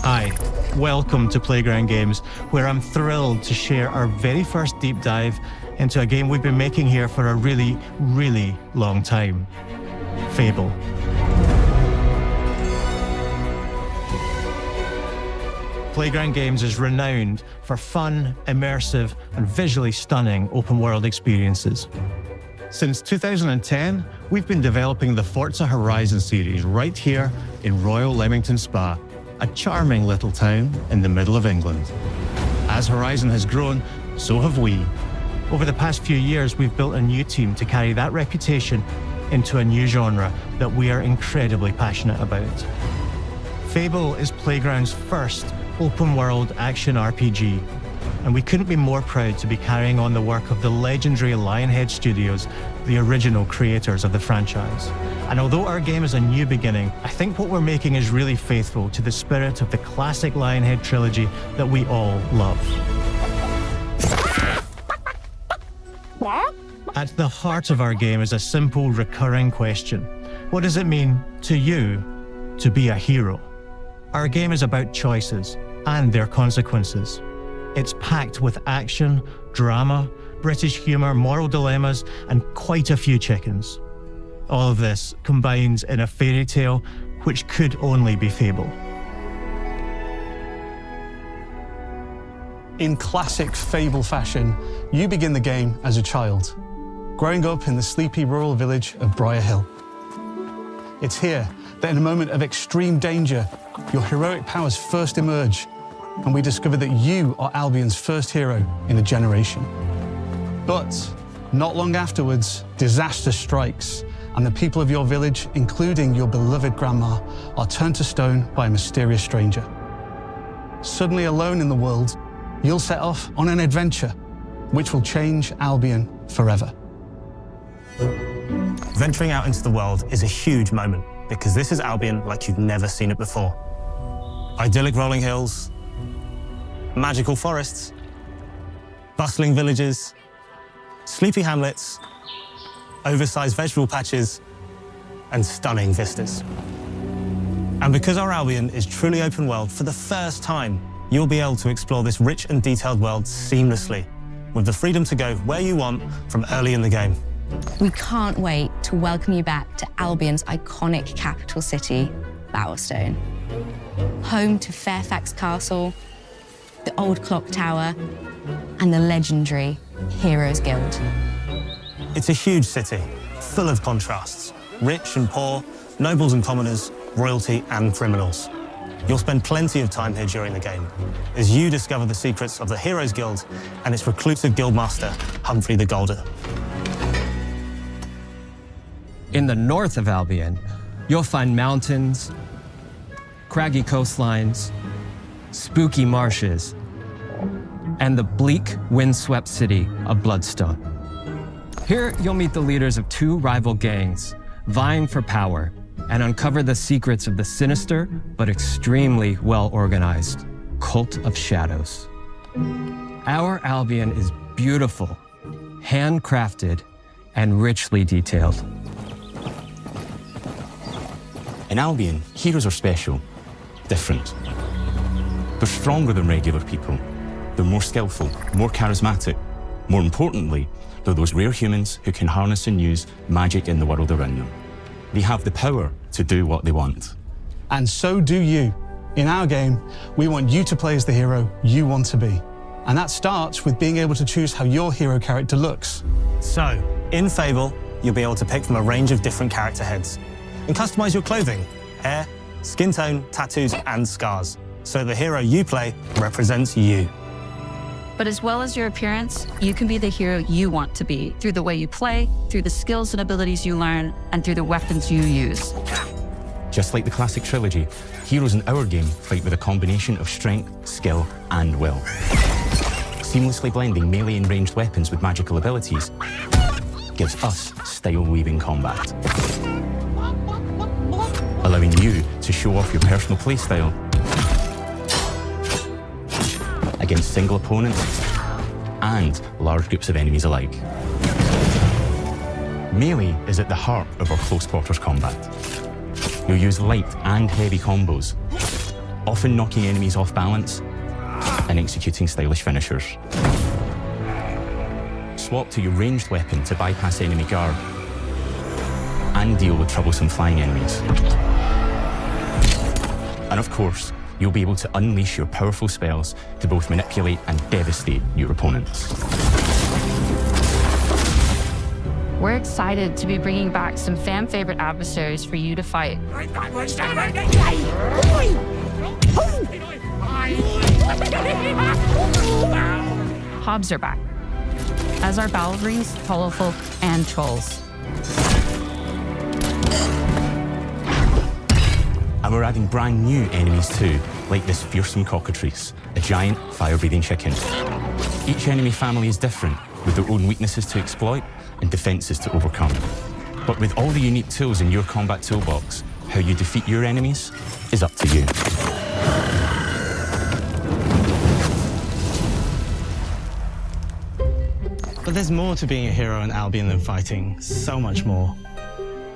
Hi, welcome to Playground Games, where I'm thrilled to share our very first deep dive into a game we've been making here for a really, really long time. Fable. Playground Games is renowned for fun, immersive, and visually stunning open-world experiences. Since 2010, we've been developing the Forza Horizon series right here in Royal Leamington Spa, a charming little town in the middle of England. As Horizon has grown, so have we. Over the past few years, we've built a new team to carry that reputation into a new genre that we are incredibly passionate about. Fable is Playground's first open-world action RPG, and we couldn't be more proud to be carrying on the work of the legendary Lionhead Studios, the original creators of the franchise. And although our game is a new beginning, I think what we're making is really faithful to the spirit of the classic Lionhead trilogy that we all love. At the heart of our game is a simple, recurring question. What does it mean to you to be a hero? Our game is about choices and their consequences. It's packed with action, drama, British humour, moral dilemmas, and quite a few chickens. All of this combines in a fairy tale which could only be Fable. In classic Fable fashion, you begin the game as a child, growing up in the sleepy rural village of Briar Hill. It's here that in a moment of extreme danger, your heroic powers first emerge, and we discover that you are Albion's first hero in a generation. But not long afterwards, disaster strikes, and the people of your village, including your beloved grandma, are turned to stone by a mysterious stranger. Suddenly alone in the world, you'll set off on an adventure which will change Albion forever. Venturing out into the world is a huge moment because this is Albion like you've never seen it before. Idyllic rolling hills, magical forests, bustling villages, sleepy hamlets, oversized vegetable patches, and stunning vistas. And because our Albion is truly open world, for the first time, you'll be able to explore this rich and detailed world seamlessly, with the freedom to go where you want from early in the game. We can't wait to welcome you back to Albion's iconic capital city, Bowerstone. Home to Fairfax Castle, the old clock tower, and the legendary Heroes Guild. It's a huge city, full of contrasts. Rich and poor, nobles and commoners, royalty and criminals. You'll spend plenty of time here during the game as you discover the secrets of the Heroes Guild and its reclusive guildmaster, Humphrey the Golder. In the north of Albion, you'll find mountains, craggy coastlines, spooky marshes, and the bleak, windswept city of Bloodstone. Here, you'll meet the leaders of two rival gangs, vying for power, and uncover the secrets of the sinister but extremely well-organized Cult of Shadows. Our Albion is beautiful, handcrafted, and richly detailed. In Albion, heroes are special, different. They're stronger than regular people. They're more skillful, more charismatic. More importantly, they're those rare humans who can harness and use magic in the world around them. They have the power to do what they want. And so do you. In our game, we want you to play as the hero you want to be. And that starts with being able to choose how your hero character looks. So, in Fable, you'll be able to pick from a range of different character heads and customize your clothing, hair, skin tone, tattoos, and scars, so the hero you play represents you. But as well as your appearance, you can be the hero you want to be through the way you play, through the skills and abilities you learn, and through the weapons you use. Just like the classic trilogy, heroes in our game fight with a combination of strength, skill, and will. Seamlessly blending melee and ranged weapons with magical abilities gives us style-weaving combat, allowing you to show off your personal playstyle against single opponents and large groups of enemies alike. Melee is at the heart of our close quarters combat. you'll use light and heavy combos, often knocking enemies off balance and executing stylish finishers. Swap to your ranged weapon to bypass enemy guard and deal with troublesome flying enemies. And of course, you'll be able to unleash your powerful spells to both manipulate and devastate your opponents. We're excited to be bringing back some fan-favorite adversaries for you to fight. Hobbs are back, as are Balverines, Hollowfolk, and Trolls. And we're adding brand new enemies too, like this fearsome cockatrice, a giant fire-breathing chicken. Each enemy family is different, with their own weaknesses to exploit and defenses to overcome. But with all the unique tools in your combat toolbox, how you defeat your enemies is up to you. But there's more to being a hero in Albion than fighting, so much more.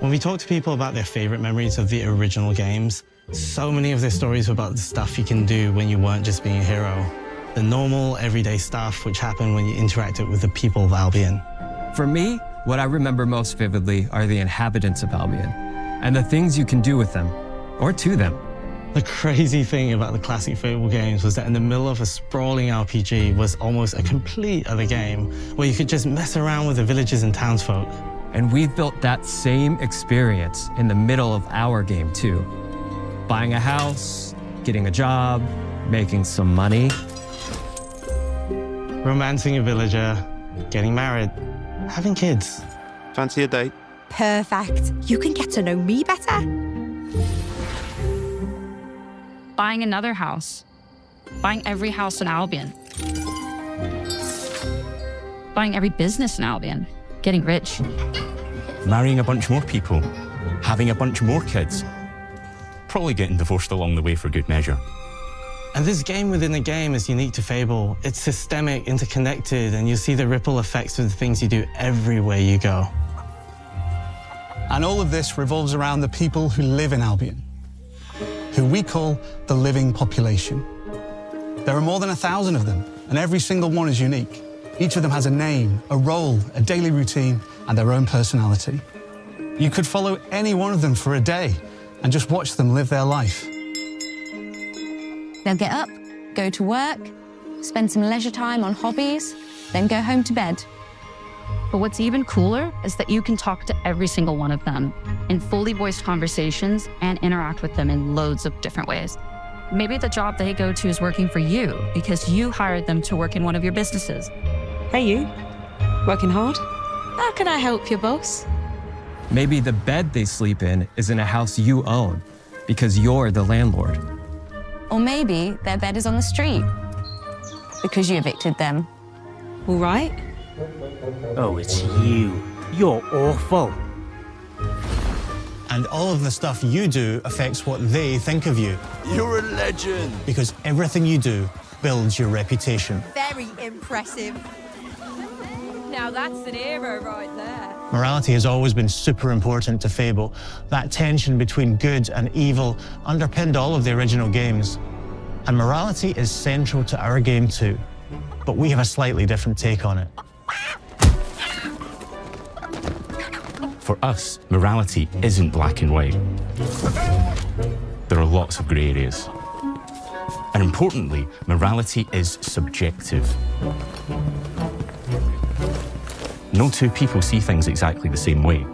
When we talk to people about their favorite memories of the original games, so many of their stories were about the stuff you can do when you weren't just being a hero. The normal, everyday stuff which happened when you interacted with the people of Albion. For me, what I remember most vividly are the inhabitants of Albion and the things you can do with them or to them. The crazy thing about the classic Fable games was that in the middle of a sprawling RPG was almost a complete other game where you could just mess around with the villagers and townsfolk. And we've built that same experience in the middle of our game too. Buying a house, getting a job, making some money. Romancing a villager, getting married, having kids. Fancy a date? Perfect. You can get to know me better. Buying another house. Buying every house in Albion. Buying every business in Albion. Getting rich. Marrying a bunch more people, having a bunch more kids, probably getting divorced along the way for good measure. And this game within a game is unique to Fable. It's systemic, interconnected, and you see the ripple effects of the things you do everywhere you go. And all of this revolves around the people who live in Albion, who we call the living population. There are more than 1,000 of them, and every single one is unique. Each of them has a name, a role, a daily routine, and their own personality. You could follow any one of them for a day and just watch them live their life. They'll get up, go to work, spend some leisure time on hobbies, then go home to bed. But what's even cooler is that you can talk to every single one of them in fully voiced conversations and interact with them in loads of different ways. Maybe the job they go to is working for you because you hired them to work in one of your businesses. Hey, you. Working hard? How can I help you, boss? Maybe the bed they sleep in is in a house you own because you're the landlord. Or maybe their bed is on the street because you evicted them. All right. Oh, it's you. You're awful. And all of the stuff you do affects what they think of you. You're a legend. Because everything you do builds your reputation. Very impressive. Now that's an hero right there. Morality has always been super important to Fable. That tension between good and evil underpinned all of the original games. And morality is central to our game too. But we have a slightly different take on it. For us, morality isn't black and white. There are lots of grey areas. And importantly, morality is subjective. No two people see things exactly the same way.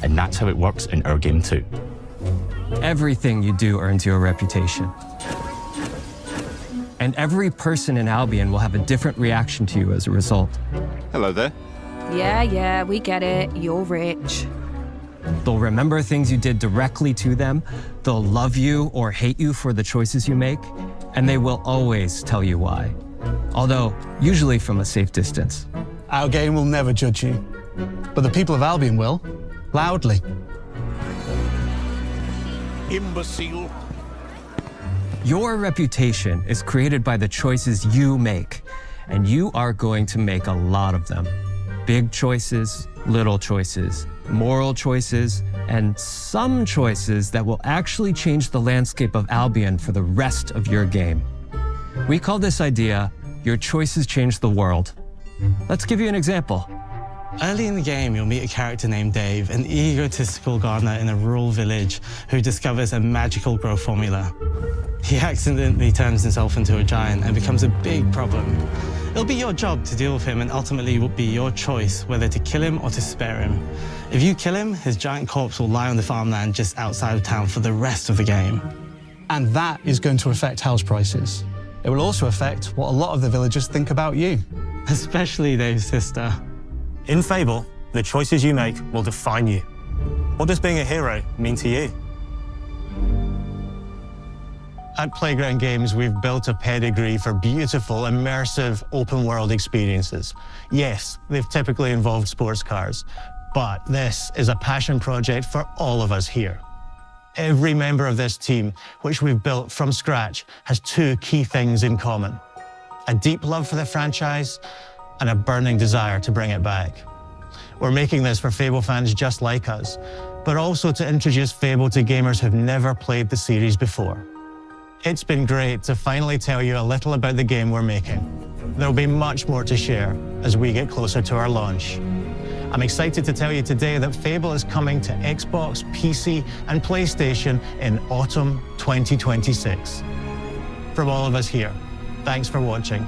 And that's how it works in our game too. Everything you do earns you a reputation. And every person in Albion will have a different reaction to you as a result. Hello there. Yeah, we get it. You're rich. They'll remember things you did directly to them, they'll love you or hate you for the choices you make, and they will always tell you why. Although, usually from a safe distance. Our game will never judge you, but the people of Albion will, loudly. Imbecile. Your reputation is created by the choices you make, and you are going to make a lot of them. Big choices, little choices, moral choices, and some choices that will actually change the landscape of Albion for the rest of your game. We call this idea, Your Choices Change the World. Let's give you an example. Early in the game, you'll meet a character named Dave, an egotistical gardener in a rural village who discovers a magical growth formula. He accidentally turns himself into a giant and becomes a big problem. It'll be your job to deal with him, and ultimately it will be your choice whether to kill him or to spare him. If you kill him, his giant corpse will lie on the farmland just outside of town for the rest of the game. And that is going to affect house prices. It will also affect what a lot of the villagers think about you. Especially Dave's sister. In Fable, the choices you make will define you. What does being a hero mean to you? At Playground Games, we've built a pedigree for beautiful, immersive, open-world experiences. Yes, they've typically involved sports cars, but this is a passion project for all of us here. Every member of this team, which we've built from scratch, has two key things in common: a deep love for the franchise and a burning desire to bring it back. We're making this for Fable fans just like us, but also to introduce Fable to gamers who've never played the series before. It's been great to finally tell you a little about the game we're making. There'll be much more to share as we get closer to our launch. I'm excited to tell you today that Fable is coming to Xbox, PC, and PlayStation in autumn 2026. From all of us here, thanks for watching.